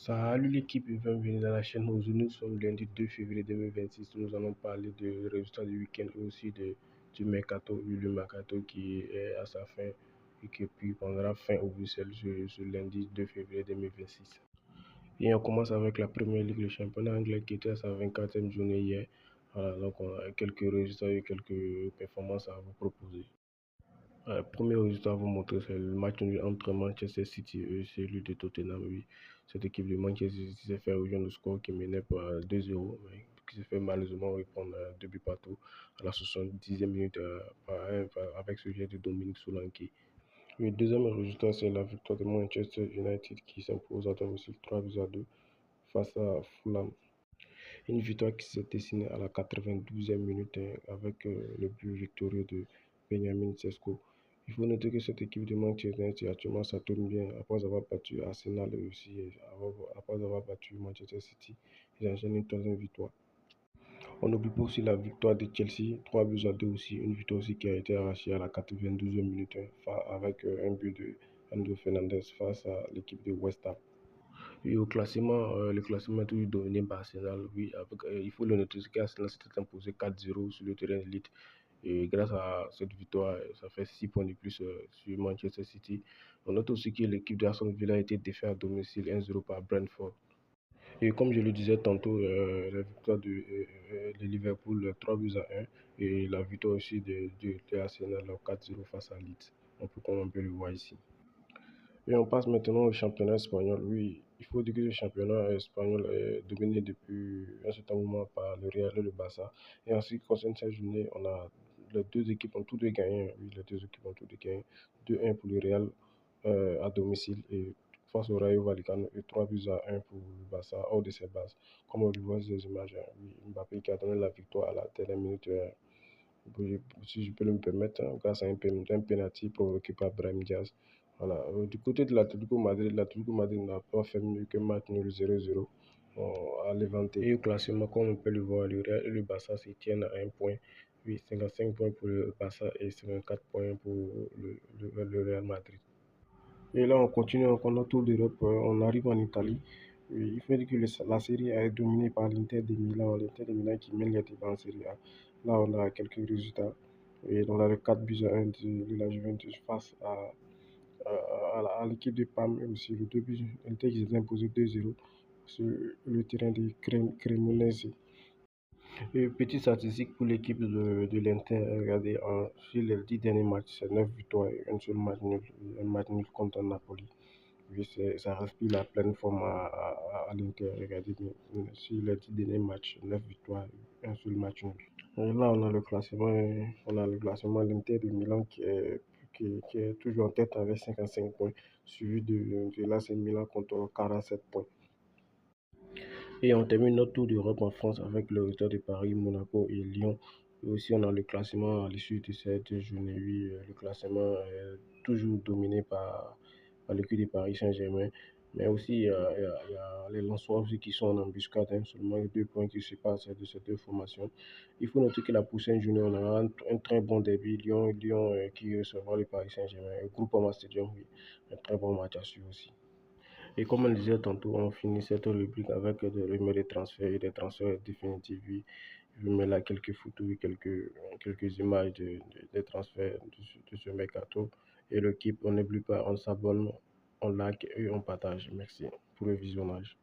Salut l'équipe et bienvenue dans la chaîne. Aujourd'hui, nous sommes lundi 2 février 2026. Nous allons parler des résultats du week-end et aussi du mercato, le mercato qui est à sa fin et qui puis prendra fin au Bruxelles ce lundi 2 février 2026. Et on commence avec la première ligue, le championnat anglais qui était à sa 24e journée hier. Voilà, donc on a quelques résultats et quelques performances à vous proposer. Premier résultat à vous montrer, c'est le match nul entre Manchester City et celui de Tottenham. Oui. Cette équipe de Manchester City s'est fait rejoindre le score qui menait par 2-0, mais qui s'est fait malheureusement reprendre 2 buts partout à la 70e minute avec ce jet de Dominique Solanke. Le deuxième résultat, c'est la victoire de Manchester United qui s'impose à domicile 3 buts à 2 face à Fulham. Une victoire qui s'est dessinée à la 92e minute avec le but victorieux de Benjamin Sesko. Il faut noter que cette équipe de Manchester United actuellement ça tourne bien après avoir battu Arsenal et aussi après avoir battu Manchester City. Ils enchaînent une troisième victoire. On n'oublie pas aussi la victoire de Chelsea, 3 buts à 2 aussi, une victoire aussi qui a été arrachée à la 92e minute avec un but de Enzo Fernandez face à l'équipe de West Ham. Et au classement, le classement est toujours dominé par Arsenal. Oui, il faut le noter qu'Arsenal s'était imposé 4-0 sur le terrain élite. Et grâce à cette victoire, ça fait 6 points de plus sur Manchester City. On note aussi que l'équipe d'Aston Villa a été défaite à domicile 1-0 par Brentford. Et comme je le disais tantôt, la victoire de Liverpool 3 buts à 1 et la victoire aussi de Arsenal 4-0 face à Leeds. Comme on peut le voir ici. Et on passe maintenant au championnat espagnol. Oui, il faut dire que le championnat espagnol est dominé depuis un certain moment par le Real et le Barça. Et en ce qui concerne cette journée, on a les deux équipes ont tous deux gagné. Oui, les deux équipes ont tous deux gagné. 2-1 pour le Real à domicile et face au Rayo Vallecano et 3 buts à 1 pour le Barça hors de ses bases. Comme on le voit sur les images, oui, Mbappé qui a donné la victoire à la dernière minute. Si je peux me permettre, grâce à un penalty provoqué par Brahim Diaz. Voilà. Du côté de l'Atlético Madrid n'a pas fait mieux que match nul 0-0 à Levante. Et au classement, comme on peut le voir, le Real et le Barça se tiennent à 1 point. Oui, 55 points pour le Barça et 54 points pour le Real Madrid. Et là, on continue encore notre tour d'Europe. On arrive en Italie. Oui, il faut dire que la série A est dominée par l'Inter de Milan. L'Inter de Milan qui mène les débats en série A. Là, on a quelques résultats. Et on a le 4 buts à 1 de la Juventus face à l'équipe de Parme et aussi le 2 buts. L'Inter qui s'est imposé 2-0 sur le terrain de Cremonese. Et petite statistique pour l'équipe de l'Inter, regardez, sur les 10 derniers matchs, c'est 9 victoires et un seul match nul contre Napoli. Oui, ça respire la pleine forme à l'Inter. Regardez bien, sur les 10 derniers matchs, 9 victoires, un seul match nul. Et là, on a le classement l'Inter de Milan qui est toujours en tête avec 55 points, suivi de l'AC Milan contre 47 points. Et on termine notre tour d'Europe en France avec le résultat de Paris, Monaco et Lyon. Et aussi, on a le classement à l'issue de cette journée. Oui, le classement est toujours dominé par l'équipe de Paris Saint-Germain. Mais aussi, il y a les Lensois aussi qui sont en embuscade. Seulement 2 points qui se passent de ces deux formations. Il faut noter que la prochaine journée, on aura un très bon derby. Lyon qui recevra le Paris Saint-Germain. Le Groupama Stadium, oui. Un très bon match à suivre aussi. Et comme on le disait tantôt, on finit cette rubrique avec des rumeurs de transferts et des transferts définitifs. Oui. Je mets là quelques photos et quelques images des transferts de ce mercato. Et l'équipe, on n'oublie pas, on s'abonne, on like et on partage. Merci pour le visionnage.